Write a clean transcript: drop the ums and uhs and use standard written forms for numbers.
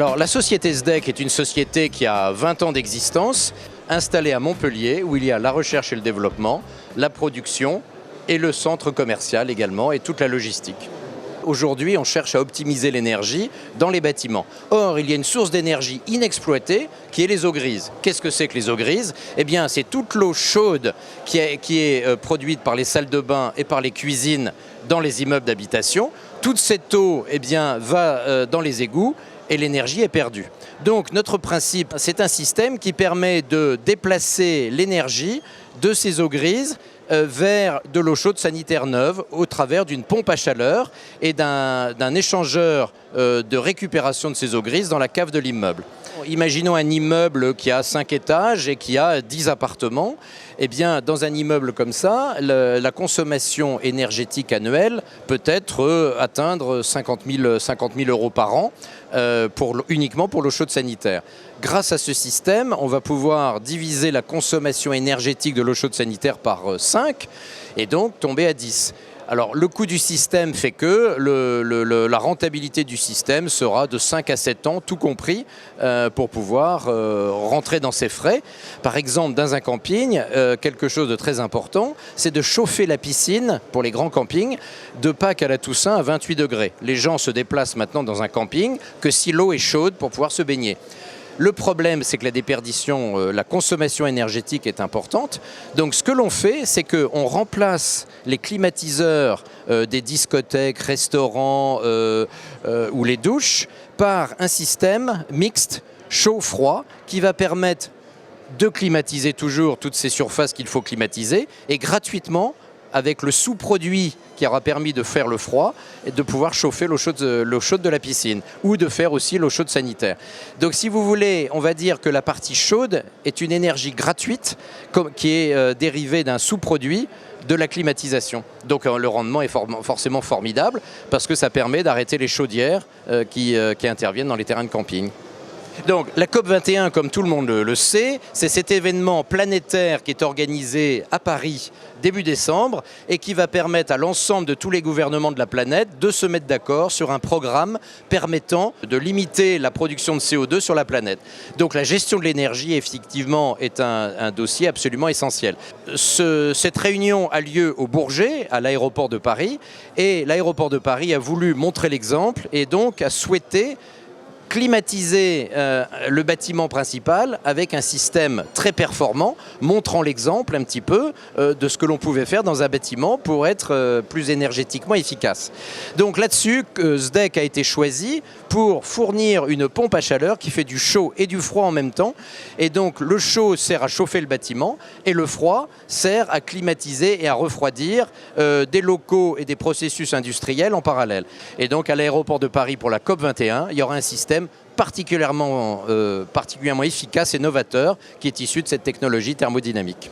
Alors la société SDEC est une société qui a 20 ans d'existence, installée à Montpellier, où il y a la recherche et le développement, la production et le centre commercial également et toute la logistique. Aujourd'hui, on cherche à optimiser l'énergie dans les bâtiments. Or, il y a une source d'énergie inexploitée qui est les eaux grises. Qu'est-ce que c'est que les eaux grises? Eh bien, c'est toute l'eau chaude qui est produite par les salles de bain et par les cuisines dans les immeubles d'habitation. Toute cette eau va dans les égouts et l'énergie est perdue. Donc, notre principe, c'est un système qui permet de déplacer l'énergie de ces eaux grises vers de l'eau chaude sanitaire neuve au travers d'une pompe à chaleur et d'un échangeur de récupération de ces eaux grises dans la cave de l'immeuble. Imaginons un immeuble qui a 5 étages et qui a 10 appartements. Eh bien, dans un immeuble comme ça, la consommation énergétique annuelle peut atteindre 50 000 € par an uniquement pour l'eau chaude sanitaire. Grâce à ce système, on va pouvoir diviser la consommation énergétique de l'eau chaude sanitaire par 5 et donc tomber à 10. Alors, le coût du système fait que la rentabilité du système sera de 5 à 7 ans, tout compris, pour pouvoir rentrer dans ses frais. Par exemple, dans un camping, quelque chose de très important, c'est de chauffer la piscine, pour les grands campings, de Pâques à la Toussaint à 28 degrés. Les gens se déplacent maintenant dans un camping que si l'eau est chaude pour pouvoir se baigner. Le problème, c'est que la déperdition, la consommation énergétique est importante. Donc ce que l'on fait, c'est qu'on remplace les climatiseurs des discothèques, restaurants ou les douches par un système mixte chaud-froid qui va permettre de climatiser toujours toutes ces surfaces qu'il faut climatiser et gratuitement, avec le sous-produit qui aura permis de faire le froid et de pouvoir chauffer l'eau chaude de la piscine ou de faire aussi l'eau chaude sanitaire. Donc si vous voulez, on va dire que la partie chaude est une énergie gratuite qui est dérivée d'un sous-produit de la climatisation. Donc le rendement est forcément formidable parce que ça permet d'arrêter les chaudières qui interviennent dans les terrains de camping. Donc la COP21, comme tout le monde le sait, c'est cet événement planétaire qui est organisé à Paris début décembre et qui va permettre à l'ensemble de tous les gouvernements de la planète de se mettre d'accord sur un programme permettant de limiter la production de CO2 sur la planète. Donc la gestion de l'énergie, effectivement, est un dossier absolument essentiel. Cette réunion a lieu au Bourget, à l'aéroport de Paris, et l'aéroport de Paris a voulu montrer l'exemple et donc a souhaité climatiser le bâtiment principal avec un système très performant, montrant l'exemple un petit peu de ce que l'on pouvait faire dans un bâtiment pour être plus énergétiquement efficace. Donc là-dessus, SDEC a été choisi pour fournir une pompe à chaleur qui fait du chaud et du froid en même temps. Et donc le chaud sert à chauffer le bâtiment et le froid sert à climatiser et à refroidir des locaux et des processus industriels en parallèle. Et donc à l'aéroport de Paris pour la COP21, il y aura un système particulièrement efficace et novateur qui est issu de cette technologie thermodynamique.